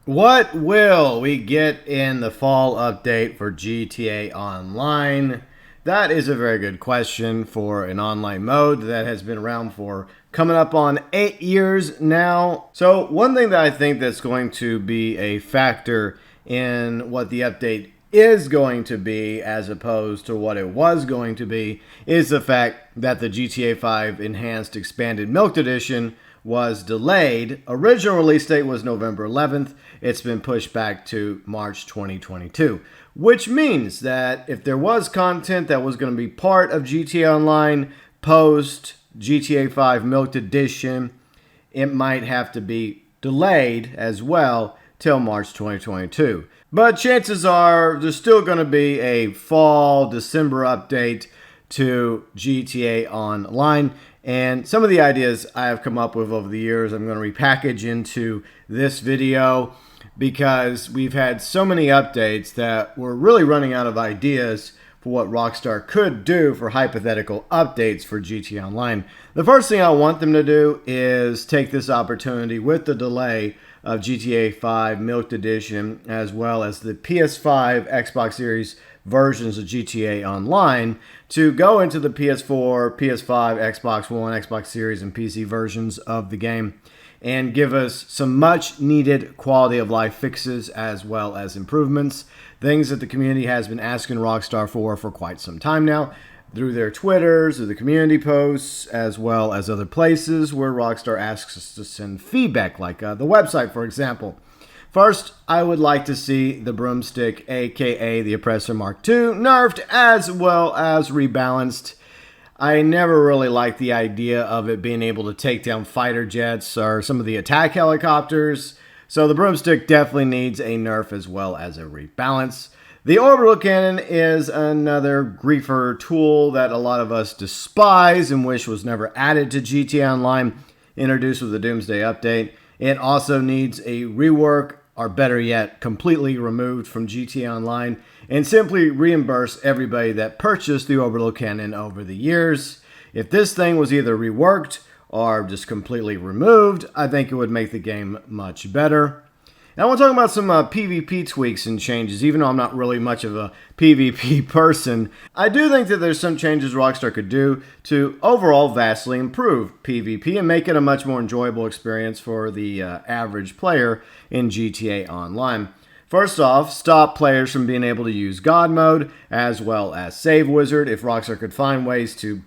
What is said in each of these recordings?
What will we get in the fall update for GTA Online? That is a very good question for an online mode that has been around for coming up on 8 years now. So one thing that I think that's going to be a factor in what the update is going to be as opposed to what it was going to be is the fact that the GTA 5 Enhanced Expanded Milk Edition was delayed. Original release date was November 11th. It's been pushed back to March 2022, which means that if there was content that was going to be part of GTA Online post GTA 5 Milked Edition, it might have to be delayed as well till March 2022. But chances are there's still going to be a fall December update to GTA Online. And some of the ideas I have come up with over the years, I'm going to repackage into this video because we've had so many updates that we're really running out of ideas for what Rockstar could do for hypothetical updates for GTA Online. The first thing I want them to do is take this opportunity with the delay of GTA 5 Milked Edition as well as the PS5, Xbox Series versions of GTA Online to go into the PS4, PS5, Xbox One, Xbox Series, and PC versions of the game and give us some much needed quality of life fixes as well as improvements. Things that the community has been asking Rockstar for quite some time now through their Twitters, through the community posts, as well as other places where Rockstar asks us to send feedback, like the website, for example. First, I would like to see the broomstick, aka the Oppressor Mark II, nerfed as well as rebalanced. I never really liked the idea of it being able to take down fighter jets or some of the attack helicopters, so the broomstick definitely needs a nerf as well as a rebalance. The orbital cannon is another griefer tool that a lot of us despise and wish was never added to GTA Online, introduced with the Doomsday update. It also needs a rework, or better yet, completely removed from GTA Online, and simply reimburse everybody that purchased the orbital cannon over the years. If this thing was either reworked or just completely removed, I think it would make the game much better. Now I want to talk about some PvP tweaks and changes. Even though I'm not really much of a PvP person, I do think that there's some changes Rockstar could do to overall vastly improve PvP and make it a much more enjoyable experience for the average player in GTA Online. First off, stop players from being able to use God Mode as well as Save Wizard. If Rockstar could find ways to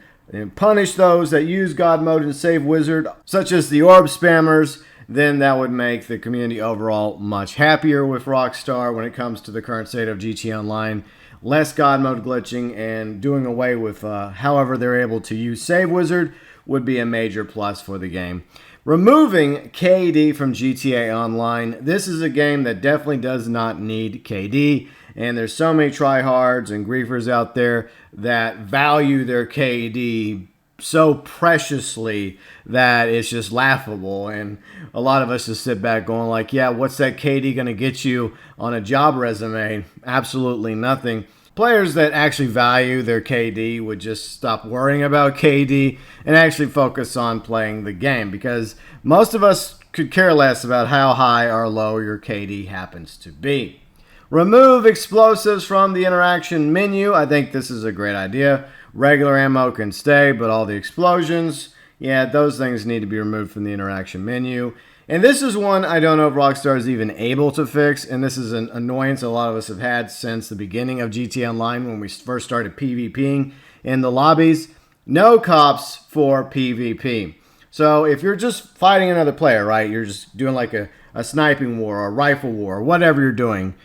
punish those that use God Mode and Save Wizard, such as the orb spammers, then that would make the community overall much happier with Rockstar when it comes to the current state of GTA Online. Less God Mode glitching and doing away with however they're able to use Save Wizard would be a major plus for the game. Removing KD from GTA Online. This is a game that definitely does not need KD. And there's so many tryhards and griefers out there that value their KD so preciously that it's just laughable, and a lot of us just sit back going like, yeah, what's that KD going to get you on a job resume? Absolutely nothing. Players that actually value their KD would just stop worrying about KD and actually focus on playing the game, because most of us could care less about how high or low your KD happens to be. Remove explosives from the interaction menu. I think this is a great idea. Regular ammo can stay, but all the explosions, yeah, those things need to be removed from the interaction menu. And this is one I don't know if Rockstar is even able to fix, and this is an annoyance a lot of us have had since the beginning of GTA Online when we first started PvPing in the lobbies. No cops for PvP. So if you're just fighting another player, right, you're just doing like a sniping war or a rifle war or whatever you're doing,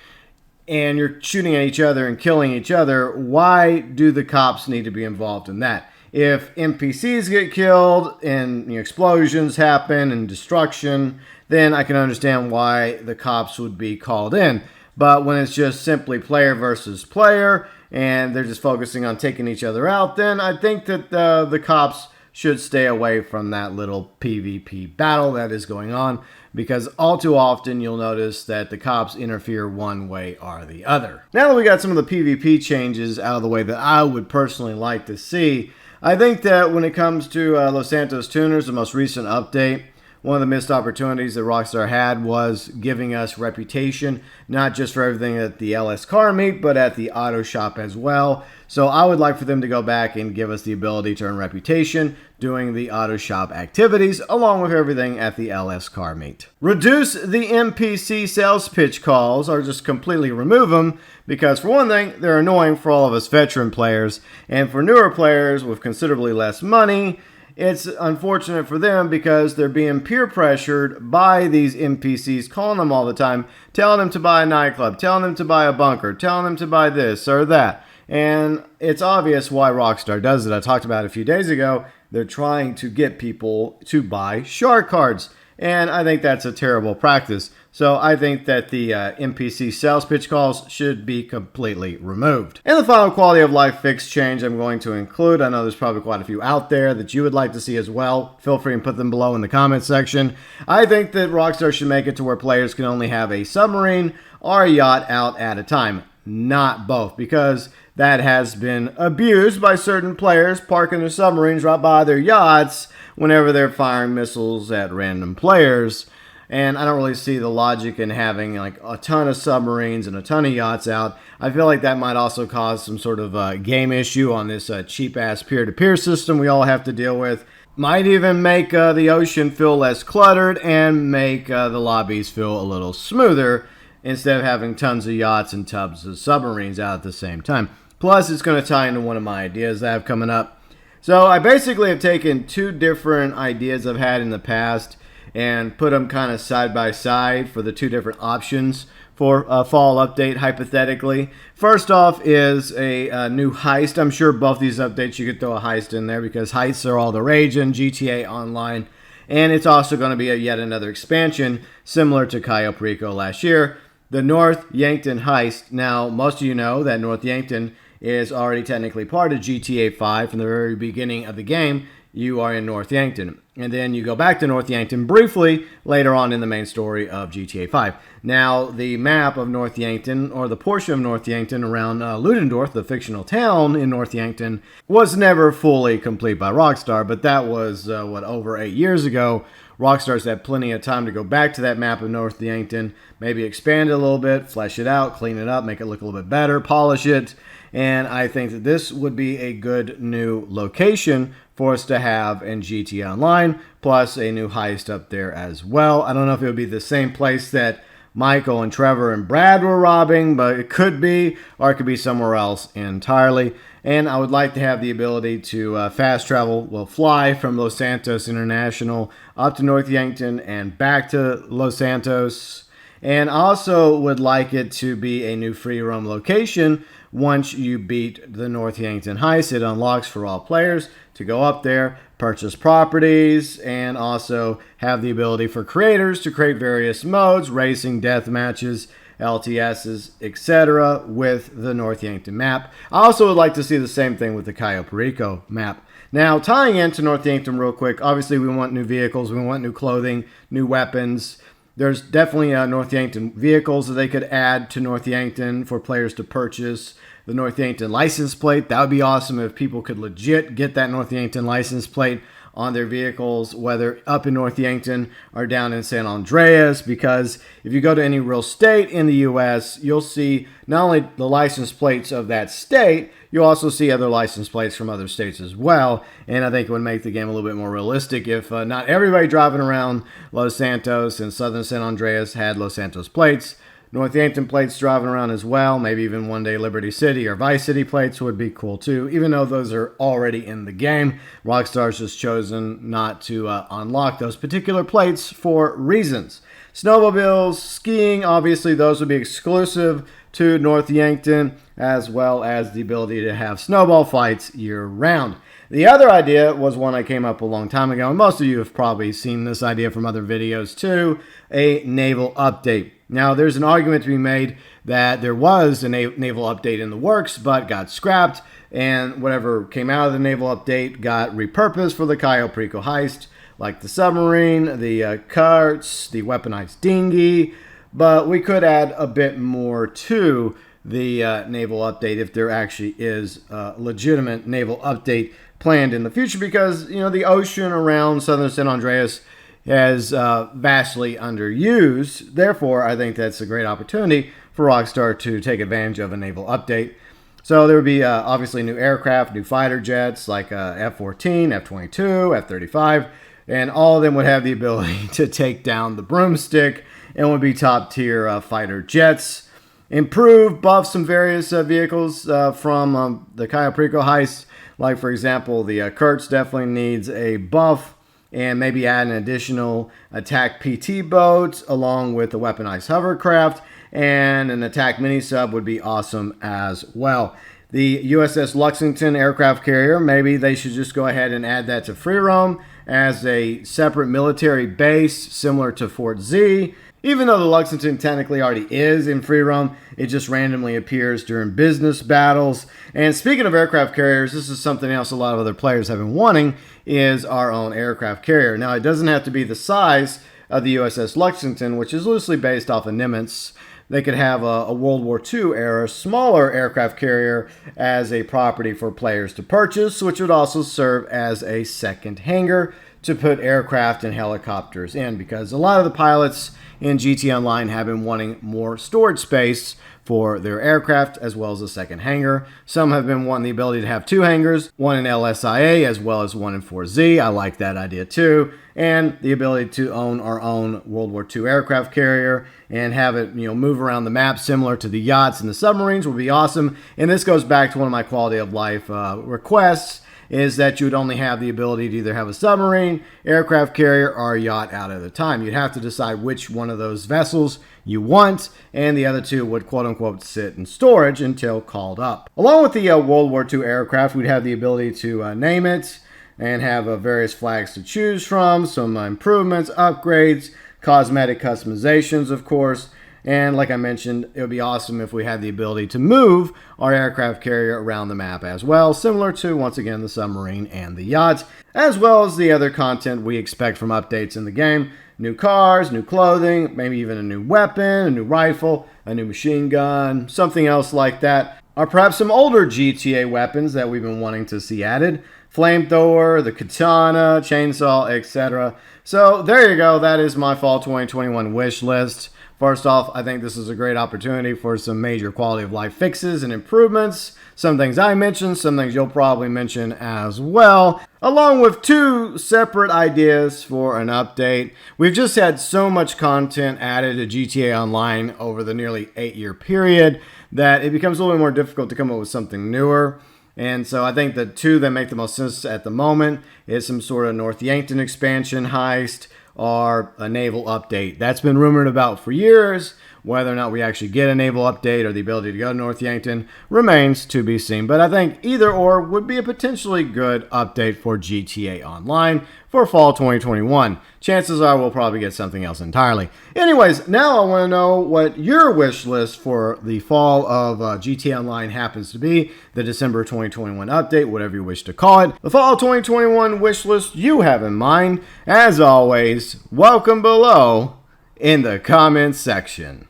and you're shooting at each other and killing each other, why do the cops need to be involved in that? If NPCs get killed and explosions happen and destruction, then I can understand why the cops would be called in. But when it's just simply player versus player and they're just focusing on taking each other out, then I think that the cops should stay away from that little PvP battle that is going on, because all too often you'll notice that the cops interfere one way or the other. Now that we got some of the PvP changes out of the way that I would personally like to see, I think that when it comes to Los Santos Tuners, the most recent update, one of the missed opportunities that Rockstar had was giving us reputation, not just for everything at the LS car meet, but at the auto shop as well. So I would like for them to go back and give us the ability to earn reputation doing the auto shop activities along with everything at the LS car meet. Reduce the NPC sales pitch calls, or just completely remove them, because for one thing, they're annoying for all of us veteran players, and for newer players with considerably less money, it's unfortunate for them because they're being peer pressured by these NPCs calling them all the time, telling them to buy a nightclub, telling them to buy a bunker, telling them to buy this or that. And it's obvious why Rockstar does it. I talked about it a few days ago. They're trying to get people to buy shark cards. And I think that's a terrible practice. So I think that the NPC sales pitch calls should be completely removed. And the final quality of life fix change I'm going to include, I know there's probably quite a few out there that you would like to see as well. Feel free and put them below in the comment section. I think that Rockstar should make it to where players can only have a submarine or a yacht out at a time, not both, because that has been abused by certain players parking their submarines right by their yachts whenever they're firing missiles at random players. And I don't really see the logic in having like a ton of submarines and a ton of yachts out. I feel like that might also cause some sort of game issue on this cheap-ass peer-to-peer system we all have to deal with. Might even make the ocean feel less cluttered and make the lobbies feel a little smoother instead of having tons of yachts and tubs of submarines out at the same time. Plus, it's going to tie into one of my ideas that I have coming up. So I basically have taken two different ideas I've had in the past and put them kind of side by side for the two different options for a fall update, hypothetically. First off is a new heist. I'm sure both these updates you could throw a heist in there because heists are all the rage in GTA Online. And it's also going to be yet another expansion similar to Cayo Perico last year, the North Yankton heist. Now, most of you know that North Yankton is already technically part of GTA 5 from the very beginning of the game. You are in North Yankton. And then you go back to North Yankton briefly later on in the main story of GTA 5. Now, the map of North Yankton, or the portion of North Yankton around Ludendorff, the fictional town in North Yankton, was never fully complete by Rockstar, but that was, over 8 years ago. Rockstar's had plenty of time to go back to that map of North Yankton, maybe expand it a little bit, flesh it out, clean it up, make it look a little bit better, polish it. And I think that this would be a good new location for us to have in GTA Online, plus a new heist up there as well. I don't know if it would be the same place that Michael and Trevor and Brad were robbing, but it could be, or it could be somewhere else entirely. And I would like to have the ability to fast travel, fly from Los Santos International up to North Yankton and back to Los Santos. And I also would like it to be a new free roam location. Once you beat the North Yankton heist, it unlocks for all players to go up there, purchase properties, and also have the ability for creators to create various modes, racing, death matches, LTSs, etc. with the North Yankton map. I also would like to see the same thing with the Cayo Perico map. Now, tying into North Yankton real quick, obviously we want new vehicles, we want new clothing, new weapons. There's definitely North Yankton vehicles that they could add to North Yankton for players to purchase. The North Yankton license plate, that would be awesome if people could legit get that North Yankton license plate on their vehicles, whether up in North Yankton or down in San Andreas, because if you go to any real state in the U.S., you'll see not only the license plates of that state, you'll also see other license plates from other states as well, and I think it would make the game a little bit more realistic if not everybody driving around Los Santos and southern San Andreas had Los Santos plates. North Yankton plates driving around as well. Maybe even one day Liberty City or Vice City plates would be cool too, even though those are already in the game. Rockstar's just chosen not to unlock those particular plates for reasons. Snowmobiles, skiing, obviously those would be exclusive to North Yankton, as well as the ability to have snowball fights year-round. The other idea was one I came up a long time ago, and most of you have probably seen this idea from other videos too, a naval update. Now, there's an argument to be made that there was a naval update in the works, but got scrapped, and whatever came out of the naval update got repurposed for the Cayo Perico heist, like the submarine, the carts, the weaponized dinghy, but we could add a bit more to the naval update if there actually is a legitimate naval update planned in the future, because, you know, the ocean around southern San Andreas is vastly underused. Therefore, I think that's a great opportunity for Rockstar to take advantage of a naval update. So there would be obviously new aircraft, new fighter jets like F-14, F-22, F-35, and all of them would have the ability to take down the broomstick and would be top tier fighter jets. Improve, buff some various vehicles from the Cayo Perico heist. Like, for example, the Kurtz definitely needs a buff, and maybe add an additional attack PT boat along with a weaponized hovercraft, and an attack mini-sub would be awesome as well. The USS Lexington aircraft carrier, maybe they should just go ahead and add that to free roam as a separate military base similar to Fort Z. Even though the Lexington technically already is in free roam, it just randomly appears during business battles. And speaking of aircraft carriers, this is something else a lot of other players have been wanting, is our own aircraft carrier. Now, it doesn't have to be the size of the USS Lexington, which is loosely based off of Nimitz. They could have a World War II era smaller aircraft carrier as a property for players to purchase, which would also serve as a second hangar to put aircraft and helicopters in, because a lot of the pilots in GT Online have been wanting more storage space for their aircraft as well as a second hangar. Some have been wanting the ability to have two hangars, one in LSIA as well as one in 4Z. I like that idea too. And the ability to own our own World War II aircraft carrier and have it, move around the map similar to the yachts and the submarines would be awesome. And this goes back to one of my quality of life requests, is that you would only have the ability to either have a submarine, aircraft carrier, or a yacht out at a time. You'd have to decide which one of those vessels you want, and the other two would quote-unquote sit in storage until called up. Along with the World War II aircraft, we'd have the ability to name it and have various flags to choose from, some improvements, upgrades, cosmetic customizations, of course. And like I mentioned, it would be awesome if we had the ability to move our aircraft carrier around the map as well, similar to, once again, the submarine and the yacht, as well as the other content we expect from updates in the game. New cars, new clothing, maybe even a new weapon, a new rifle, a new machine gun, something else like that. Or perhaps some older GTA weapons that we've been wanting to see added. Flamethrower, the katana, chainsaw, etc. So there you go. That is my fall 2021 wish list. First off, I think this is a great opportunity for some major quality of life fixes and improvements. Some things I mentioned, some things you'll probably mention as well, along with two separate ideas for an update. We've just had so much content added to GTA Online over the nearly 8-year period that it becomes a little bit more difficult to come up with something newer. And so I think the two that make the most sense at the moment is some sort of North Yankton expansion heist, or a naval update. That's been rumored about for years. Whether or not we actually get a naval update or the ability to go to North Yankton remains to be seen. But I think either or would be a potentially good update for GTA Online for fall 2021. Chances are we'll probably get something else entirely. Anyways, now I want to know what your wish list for the fall of GTA Online happens to be. The December 2021 update, whatever you wish to call it. The fall 2021 wish list you have in mind. As always, welcome below in the comments section.